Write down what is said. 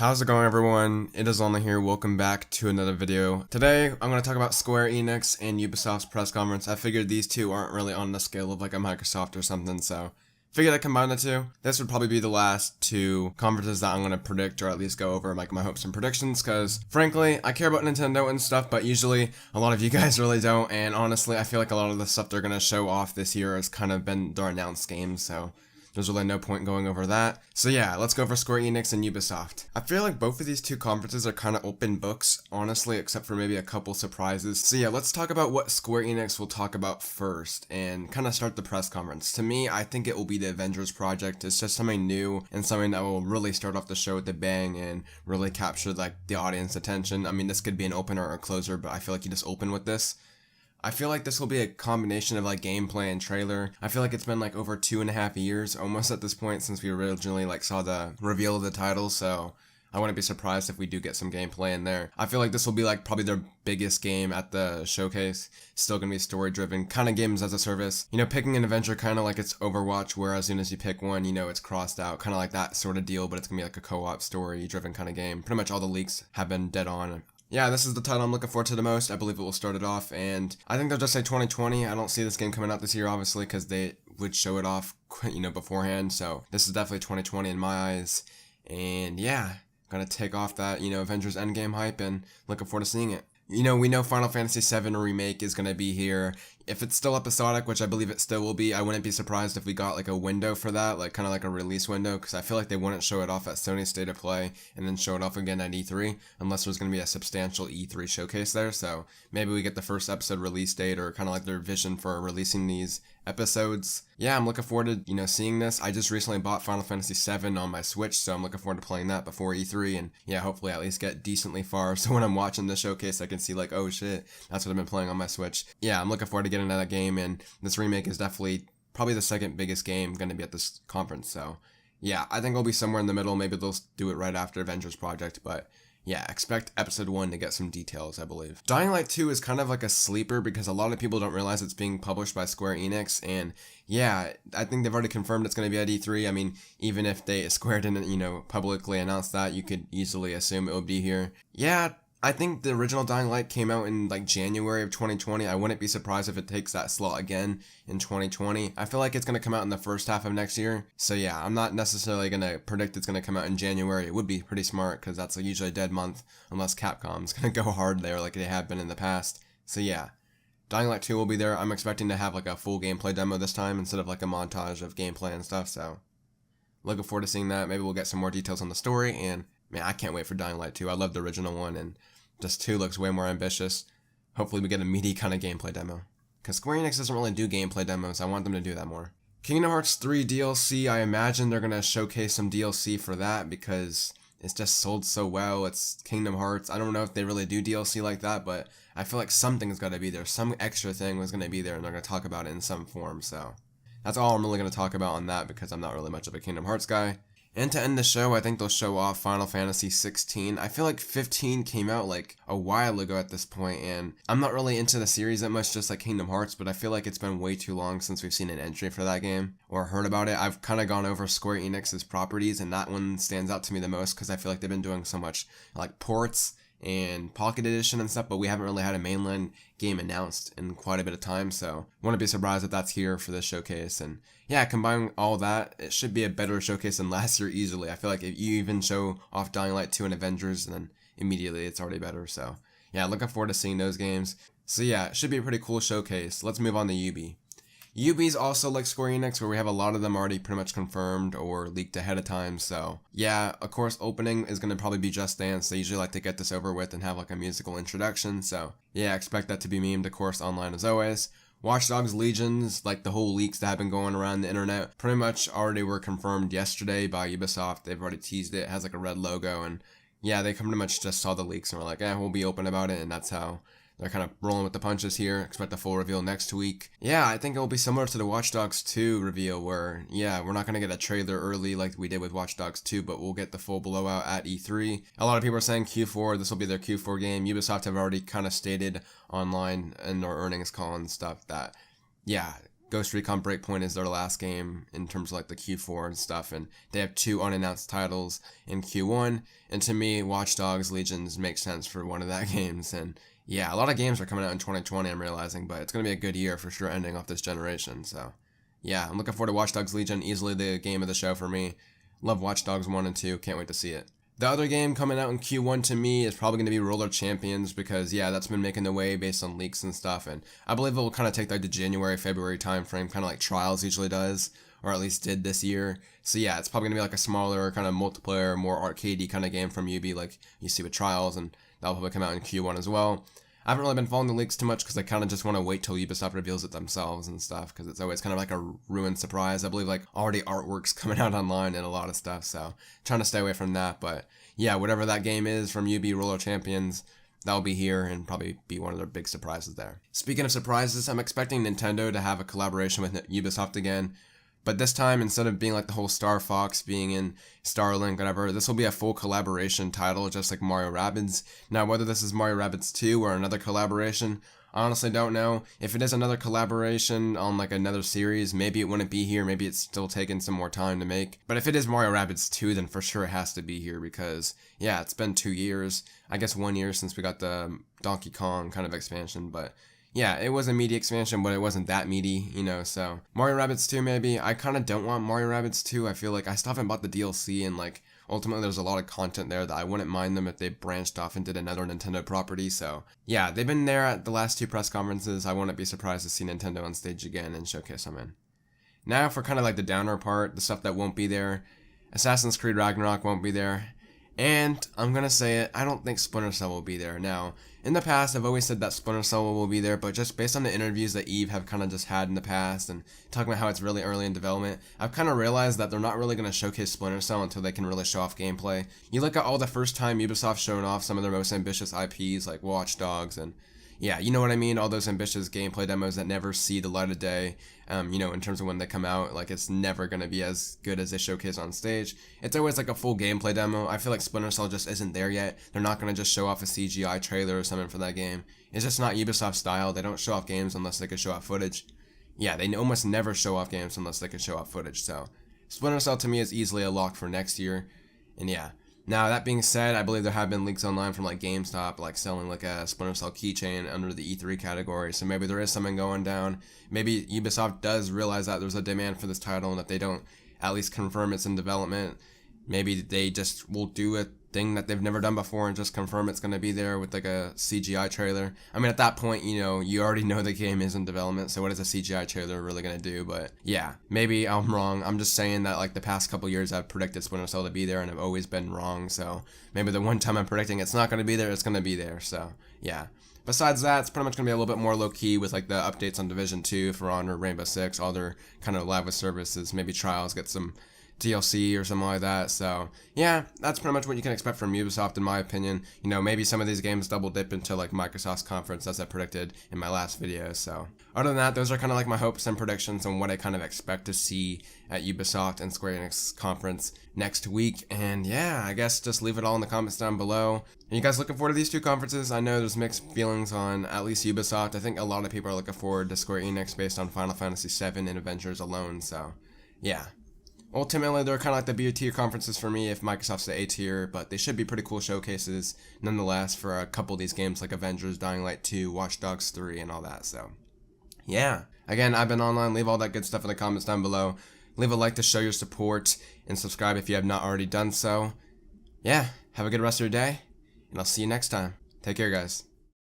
How's it going, everyone? It is Only here. Welcome back to another video. Today, I'm going to talk about Square Enix and Ubisoft's press conference. I figured these two aren't really on the scale of like a Microsoft or something, so figured I'd combine the two. This would probably be the last two conferences that I'm going to predict, or at least go over like my hopes and predictions, because frankly, I care about Nintendo and stuff, but usually a lot of you guys really don't, and honestly, I feel like a lot of the stuff they're going to show off this year has kind of been their announced games, so there's really no point going over that. So yeah, let's go for Square Enix and Ubisoft. I feel like both of these two conferences are kind of open books, honestly, except for maybe a couple surprises. So yeah, let's talk about what Square Enix will talk about first and kind of start the press conference. To me, I think it will be the Avengers Project. It's just something new and something that will really start off the show with a bang and really capture like the audience attention. I mean, this could be an opener or a closer, but I feel like you just open with this. I feel like this will be a combination of like gameplay and trailer. I feel like it's been like over 2.5 years almost at this point since we originally like saw the reveal of the title, so I wouldn't be surprised if we do get some gameplay in there. I feel like this will be like probably their biggest game at the showcase. Still gonna be story driven, kind of games as a service. You know, picking an adventure kind of like it's Overwatch, where as soon as you pick one, you know it's crossed out, kind of like that sort of deal, but it's gonna be like a co-op story driven kind of game. Pretty much all the leaks have been dead on. Yeah, this is the title I'm looking forward to the most. I believe it will start it off, and I think they'll just say 2020. I don't see this game coming out this year, obviously, because they would show it off, you know, beforehand. So this is definitely 2020 in my eyes, and yeah, gonna take off that, you know, Avengers Endgame hype, and looking forward to seeing it. You know, we know Final Fantasy VII Remake is gonna be here. If it's still episodic, which I believe it still will be, I wouldn't be surprised if we got like a window for that, like kind of like a release window, because I feel like they wouldn't show it off at Sony's State of Play and then show it off again at E3, unless there's going to be a substantial E3 showcase there. So maybe we get the first episode release date, or kind of like their vision for releasing these episodes. Yeah, I'm looking forward to, you know, seeing this. I just recently bought Final Fantasy VII on my Switch, so I'm looking forward to playing that before E3, and yeah, hopefully at least get decently far, so when I'm watching the showcase I can see like, oh shit, that's what I've been playing on my Switch. Yeah, I'm looking forward to getting into that game, and this remake is definitely probably the second biggest game going to be at this conference, so yeah, I think it'll be somewhere in the middle. Maybe they'll do it right after Avengers Project, but yeah, expect episode 1 to get some details, I believe. Dying Light 2 is kind of like a sleeper because a lot of people don't realize it's being published by Square Enix, and yeah, I think they've already confirmed it's going to be at E3. I mean, even if Square didn't, you know, publicly announce that, you could easily assume it would be here. Yeah, I think the original Dying Light came out in like January of 2020. I wouldn't be surprised if it takes that slot again in 2020. I feel like it's going to come out in the first half of next year. So yeah, I'm not necessarily going to predict it's going to come out in January. It would be pretty smart because that's usually a dead month unless Capcom's going to go hard there like they have been in the past. So yeah, Dying Light 2 will be there. I'm expecting to have like a full gameplay demo this time instead of like a montage of gameplay and stuff. So looking forward to seeing that. Maybe we'll get some more details on the story, and man, I can't wait for Dying Light 2. I love the original one, and just 2 looks way more ambitious. Hopefully we get a meaty kind of gameplay demo, because Square Enix doesn't really do gameplay demos. I want them to do that more. Kingdom Hearts 3 DLC, I imagine they're going to showcase some DLC for that because it's just sold so well. It's Kingdom Hearts. I don't know if they really do DLC like that, but I feel like something's got to be there. Some extra thing was going to be there, and they're going to talk about it in some form. So that's all I'm really going to talk about on that, because I'm not really much of a Kingdom Hearts guy. And to end the show, I think they'll show off Final Fantasy 16. I feel like 15 came out like a while ago at this point, and I'm not really into the series that much, just like Kingdom Hearts, but I feel like it's been way too long since we've seen an entry for that game or heard about it. I've kind of gone over Square Enix's properties, and that one stands out to me the most because I feel like they've been doing so much like ports and Pocket Edition and stuff, but we haven't really had a mainland game announced in quite a bit of time, so wouldn't be surprised if that's here for this showcase. And yeah, combining all that, it should be a better showcase than last year easily. I feel like if you even show off Dying Light 2 and Avengers, then immediately it's already better, so yeah, looking forward to seeing those games. So yeah, it should be a pretty cool showcase. Let's move on to Ubi. Ubi's also like Square Enix, where we have a lot of them already pretty much confirmed or leaked ahead of time, so yeah, of course, opening is going to probably be Just Dance. They usually like to get this over with and have like a musical introduction, so yeah, expect that to be memed, of course, online as always. Watch Dogs Legions, like the whole leaks that have been going around the internet, pretty much already were confirmed yesterday by Ubisoft. They've already teased it. It has like a red logo, and yeah, they pretty much just saw the leaks and were like, we'll be open about it, and that's how they're kind of rolling with the punches here. Expect the full reveal next week. Yeah, I think it will be similar to the Watch Dogs 2 reveal where, yeah, we're not going to get a trailer early like we did with Watch Dogs 2, but we'll get the full blowout at E3. A lot of people are saying Q4, this will be their Q4 game. Ubisoft have already kind of stated online in their earnings call and stuff that, yeah, Ghost Recon Breakpoint is their last game in terms of like the Q4 and stuff, and they have 2 unannounced titles in Q1, and to me, Watch Dogs Legions makes sense for one of that games, and yeah, a lot of games are coming out in 2020, I'm realizing, but it's going to be a good year for sure ending off this generation, so yeah, I'm looking forward to Watch Dogs Legion, easily the game of the show for me. Love Watch Dogs 1 and 2, can't wait to see it. The other game coming out in Q1 to me is probably going to be Roller Champions because, yeah, that's been making the way based on leaks and stuff, and I believe it will kind of take like the January, February time frame, kind of like Trials usually does, or at least did this year. So yeah, it's probably going to be like a smaller kind of multiplayer, more arcadey kind of game from Ubi like you see with Trials, and that'll probably come out in Q1 as well. I haven't really been following the leaks too much because I kind of just want to wait till Ubisoft reveals it themselves and stuff because it's always kind of like a ruined surprise. I believe like already artwork's coming out online and a lot of stuff, so trying to stay away from that. But yeah, whatever that game is from Ubi Roller Champions, that'll be here and probably be one of their big surprises there. Speaking of surprises, I'm expecting Nintendo to have a collaboration with Ubisoft again. But this time, instead of being like the whole Star Fox being in Starlink, whatever, this will be a full collaboration title, just like Mario Rabbids. Now, whether this is Mario Rabbids 2 or another collaboration, I honestly don't know. If it is another collaboration on like another series, maybe it wouldn't be here, maybe it's still taking some more time to make. But if it is Mario Rabbids 2, then for sure it has to be here because, yeah, it's been 2 years. I guess 1 year since we got the Donkey Kong kind of expansion, but yeah, it was a meaty expansion, but it wasn't that meaty, you know, so Mario Rabbids 2 maybe. I kind of don't want Mario Rabbids 2. I feel like I still haven't bought the DLC, and like ultimately there's a lot of content there that I wouldn't mind them if they branched off and did another Nintendo property, so yeah, they've been there at the last 2 press conferences. I wouldn't be surprised to see Nintendo on stage again and showcase them in. Now for kind of like the downer part, the stuff that won't be there. Assassin's Creed Ragnarok won't be there. And I'm gonna say it, I don't think Splinter Cell will be there. Now, in the past, I've always said that Splinter Cell will be there, but just based on the interviews that Eve have kind of just had in the past and talking about how it's really early in development, I've kind of realized that they're not really going to showcase Splinter Cell until they can really show off gameplay. You look at all the first time Ubisoft showing off some of their most ambitious IPs like Watch Dogs and yeah, you know what I mean, all those ambitious gameplay demos that never see the light of day, you know, in terms of when they come out, like it's never going to be as good as they showcase on stage. It's always like a full gameplay demo. I feel like Splinter Cell just isn't there yet. They're not going to just show off a CGI trailer or something for that game. It's just not Ubisoft style. They don't show off games unless they can show off footage. Yeah, they almost never show off games unless they can show off footage, so Splinter Cell to me is easily a lock for next year, and yeah. Now, that being said, I believe there have been leaks online from like GameStop, like selling like a Splinter Cell keychain under the E3 category, so maybe there is something going down. Maybe Ubisoft does realize that there's a demand for this title and that they don't at least confirm it's in development. Maybe they just will do a thing that they've never done before and just confirm it's going to be there with like a CGI trailer. I mean, at that point, you know, you already know the game is in development, so what is a CGI trailer really going to do? But yeah, maybe I'm wrong. I'm just saying that like the past couple years I've predicted Splinter Cell to be there and I've always been wrong, so maybe the one time I'm predicting it's not going to be there, it's going to be there, so yeah. Besides that, it's pretty much going to be a little bit more low-key with like the updates on Division 2, For Honor, Rainbow Six, all their kind of live with services, maybe Trials, get some DLC or something like that. So yeah, that's pretty much what you can expect from Ubisoft in my opinion. You know, maybe some of these games double dip into like Microsoft's conference as I predicted in my last video. So other than that, those are kind of like my hopes and predictions on what I kind of expect to see at Ubisoft and Square Enix conference next week. And yeah, I guess just leave it all in the comments down below. Are you guys looking forward to these 2 conferences? I know there's mixed feelings on at least Ubisoft. I think a lot of people are looking forward to Square Enix based on Final Fantasy VII and Avengers alone. So yeah. Ultimately, they're kind of like the B tier conferences for me if Microsoft's the A tier, but they should be pretty cool showcases nonetheless for a couple of these games like Avengers, Dying Light 2, Watch Dogs 3, and all that, so yeah. Again, I've been online. Leave all that good stuff in the comments down below. Leave a like to show your support, and subscribe if you have not already done so. Yeah, have a good rest of your day, and I'll see you next time. Take care, guys.